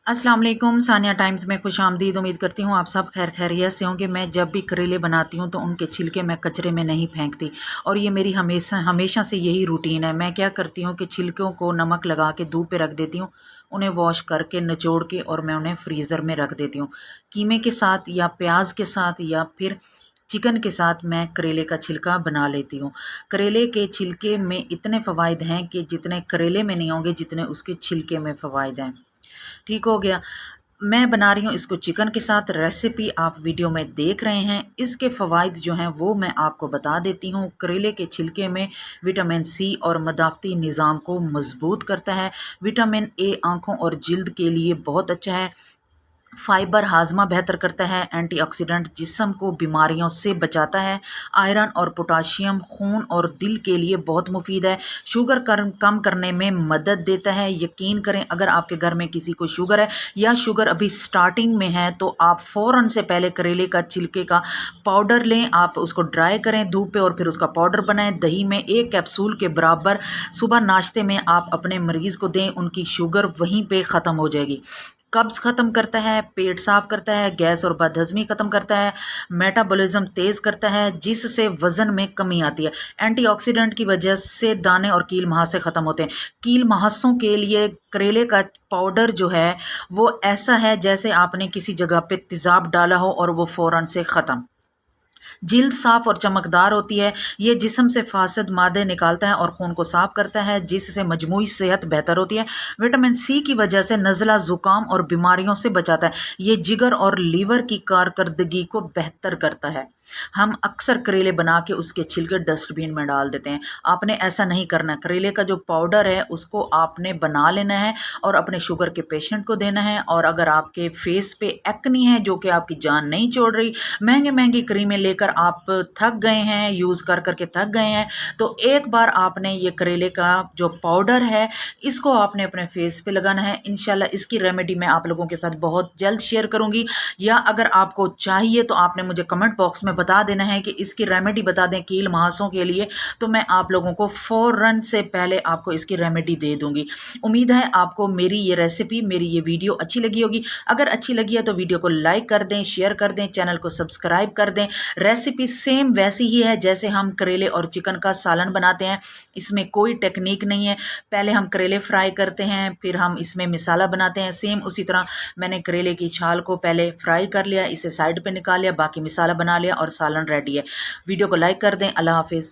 अस्सलाम वालेकुम। सानिया टाइम्स में खुश आमदीद। उम्मीद करती हूँ आप सब खैर खैरियत से होंगे। मैं जब भी करेले बनाती हूँ तो उनके छिलके मैं कचरे में नहीं फेंकती और ये मेरी हमेशा हमेशा से यही रूटीन है। मैं क्या करती हूँ कि छिलकों को नमक लगा के धूप पे रख देती हूँ, उन्हें वॉश करके निचोड़ के और मैं उन्हें फ्रीज़र में रख देती हूँ। कीमे के साथ या प्याज के साथ या फिर चिकन के साथ मैं करेले का छिलका बना लेती हूँ। करेले के छिलके में इतने फ़वाइद हैं कि जितने करेले में नहीं होंगे जितने उसके छिलके में फ़वाइद हैं। ठीक हो गया। मैं बना रही हूँ इसको चिकन के साथ। रेसिपी आप वीडियो में देख रहे हैं। इसके फ़वाइद जो हैं वो मैं आपको बता देती हूँ। करेले के छिलके में विटामिन सी और मदाफ़ती निज़ाम को मज़बूत करता है। विटामिन ए आँखों और जिल्द के लिए बहुत अच्छा है। फाइबर हाजमा बेहतर करता है। एंटीऑक्सीडेंट जिस्म को बीमारियों से बचाता है। आयरन और पोटाशियम खून और दिल के लिए बहुत मुफीद है। शुगर कम करने में मदद देता है। यकीन करें, अगर आपके घर में किसी को शुगर है या शुगर अभी स्टार्टिंग में है तो आप फ़ौरन से पहले करेले का छिलके का पाउडर लें। आप उसको ड्राई करें धूप पे और फिर उसका पाउडर बनाएं। दही में 1 कैप्सूल के बराबर सुबह नाश्ते में आप अपने मरीज़ को दें। उनकी शुगर वहीं पे ख़त्म हो जाएगी। कब्ज़ ख़त्म करता है, पेट साफ़ करता है, गैस और बदहज़मी ख़त्म करता है, मेटाबॉलिज़्म तेज़ करता है जिससे वज़न में कमी आती है। एंटीऑक्सीडेंट की वजह से दाने और कील मुहासे ख़त्म होते हैं। कील मुहासों के लिए करेले का पाउडर जो है वो ऐसा है जैसे आपने किसी जगह पे तेज़ाब डाला हो और वो फ़ौरन से ख़त्म। जिल्द साफ़ और चमकदार होती है। ये जिस्म से फासद मादे निकालता है और खून को साफ़ करता है जिससे मजमूई सेहत बेहतर होती है। विटामिन सी की वजह से नज़ला, ज़ुकाम और बीमारियों से बचाता है। ये जिगर और लीवर की कारकर्दगी को बेहतर करता है। हम अक्सर करेले बना के उसके छिलके डस्टबिन में डाल देते हैं। आपने ऐसा नहीं करना। करेले का जो पाउडर है उसको आपने बना लेना है और अपने शुगर के पेशेंट को देना है। और अगर आपके फेस पे एक्नी है जो कि आपकी जान नहीं छोड़ रही, महंगे महंगी क्रीमें लेकर आप थक गए हैं, यूज़ कर करके थक गए हैं, तो एक बार आपने ये करेले का जो पाउडर है इसको आपने अपने फेस पे लगाना है। इंशाल्लाह इसकी रेमेडी मैं आप लोगों के साथ बहुत जल्द शेयर करूंगी। या अगर आपको चाहिए तो आपने मुझे कमेंट बॉक्स में बता देना है कि इसकी रेमेडी बता दें कील मुहासों के लिए, तो मैं आप लोगों को फ़ौरन से पहले आपको इसकी रेमेडी दे दूंगी। उम्मीद है आपको मेरी ये रेसिपी, मेरी ये वीडियो अच्छी लगी होगी। अगर अच्छी लगी है तो वीडियो को लाइक कर दें, शेयर कर दें, चैनल को सब्सक्राइब कर दें। रेसिपी सेम वैसी ही है जैसे हम करेले और चिकन का सालन बनाते हैं। इसमें कोई टेक्निक नहीं है। पहले हम करेले फ्राई करते हैं, फिर हम इसमें मसाला बनाते हैं। सेम उसी तरह मैंने करेले की छाल को पहले फ्राई कर लिया, इसे साइड पे निकाल लिया, बाकी मसाला बना लिया और सालन रेडी है। वीडियो को लाइक कर दें। अल्लाह हाफिज़।